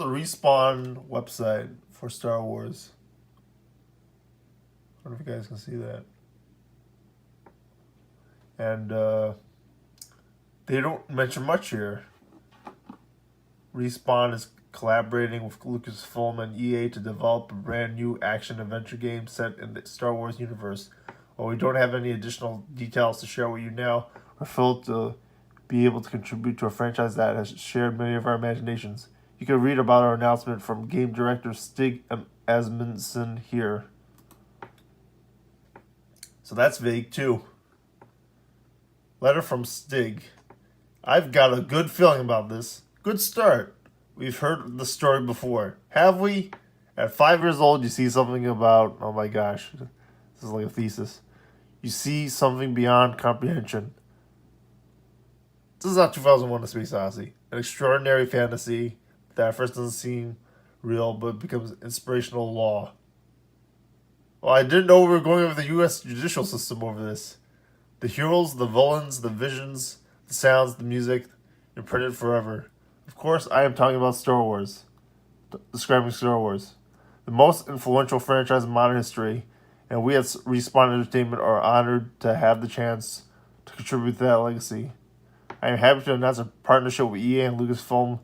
the Respawn website for Star Wars. I don't know if you guys can see that. And they don't mention much here. Respawn is collaborating with Lucasfilm and EA to develop a brand new action-adventure game set in the Star Wars universe. While we don't have any additional details to share with you now, we're thrilled to be able to contribute to a franchise that has shared many of our imaginations. You can read about our announcement from game director Stig Asmundsson here. So that's vague too. Letter from Stig. I've got a good feeling about this. Good start. We've heard the story before. Have we? At 5 years old, you see something about, oh my gosh, this is like a thesis. You see something beyond comprehension. This is not 2001: A Space Odyssey. An extraordinary fantasy that at first doesn't seem real, but becomes inspirational law. Well, I didn't know we were going over the U.S. judicial system over this. The heroes, the villains, the visions, the sounds, the music, imprinted forever. Of course, I am talking about Star Wars. Describing Star Wars. The most influential franchise in modern history, and we at Respawn Entertainment are honored to have the chance to contribute to that legacy. I am happy to announce a partnership with EA and Lucasfilm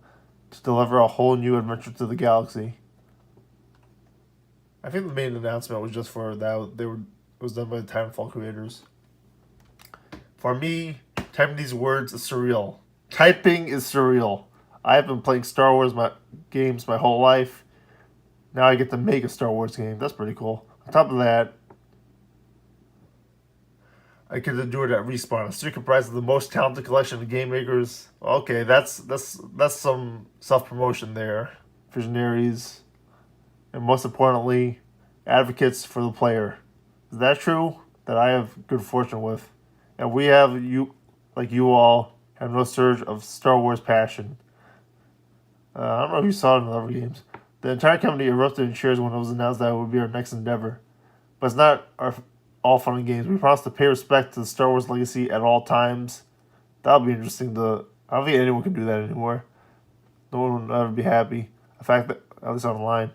to deliver a whole new adventure to the galaxy. I think the main announcement was just for that. It was done by the Titanfall creators. For me, typing these words is surreal. Typing is surreal. I have been playing Star Wars games my whole life. Now I get to make a Star Wars game. That's pretty cool. On top of that, I get to do it at Respawn. A studio comprised of the most talented collection of game makers. Okay, that's some self-promotion there. Visionaries. And most importantly, advocates for the player. Is that true? That I have good fortune with. And we have, you, like you all, have no surge of Star Wars passion. I don't know if you saw it in the other games. The entire company erupted in cheers when it was announced that it would be our next endeavor. But it's not all fun and games. We promise to pay respect to the Star Wars legacy at all times. That'll be interesting. I don't think anyone can do that anymore. No one will ever be happy. The fact that, at least online,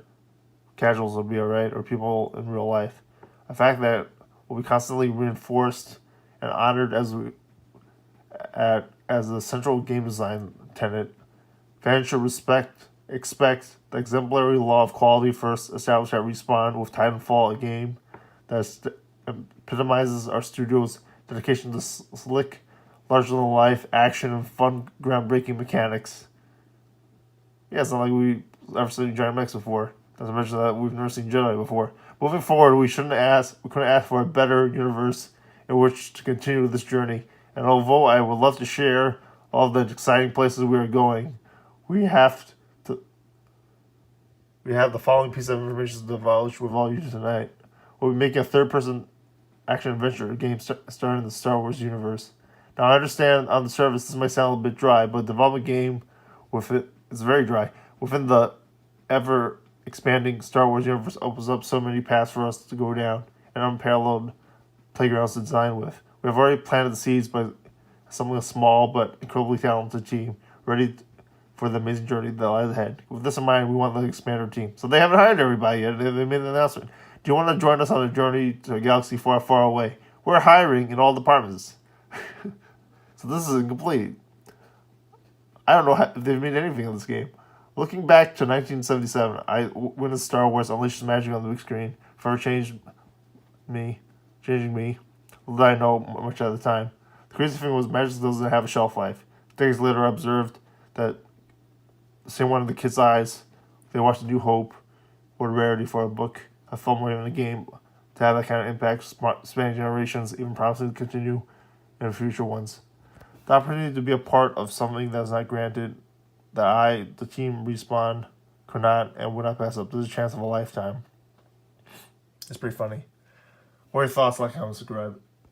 casuals will be alright, or people in real life. The fact that we'll be constantly reinforced and honored as a central game design tenet. Fans should expect the exemplary law of quality first established at Respawn with Titanfall, a game that epitomizes our studio's dedication to slick, larger-than-life action and fun, groundbreaking mechanics. Yeah, it's not like we've ever seen Giant Mechs before. Not to mention that we've never seen Jedi before. Moving forward, we couldn't ask for a better universe in which to continue this journey. And although I would love to share all the exciting places we are going, we have the following piece of information to divulge with all you tonight. We'll be making a third-person action-adventure game starring in the Star Wars universe. Now, I understand on the surface this might sound a bit dry, but the development game is very dry. Within the ever-expanding Star Wars universe opens up so many paths for us to go down and unparalleled playgrounds to design with. We have already planted the seeds by assembling a small but incredibly talented team, ready for the amazing journey that lies ahead. With this in mind, we want to expand our team. So they haven't hired everybody yet. They made an announcement. Do you want to join us on a journey to a galaxy far, far away? We're hiring in all departments. So this is incomplete. I don't know if they've made anything in this game. Looking back to 1977, I witnessed Star Wars Unleashed Magic on the big screen. Forever changing me. Little did I know much at the time. The crazy thing was magic doesn't have a shelf life. Days later, I observed that the same one in the kids' eyes. They watched A New Hope. What a rarity for a book, a film, or even a game to have that kind of impact, spanning generations, even promising to continue in future ones. The opportunity to be a part of something that is not granted, that the team Respawn, could not and would not pass up. This is a chance of a lifetime. It's pretty funny. What are your thoughts? Like, comment, subscribe.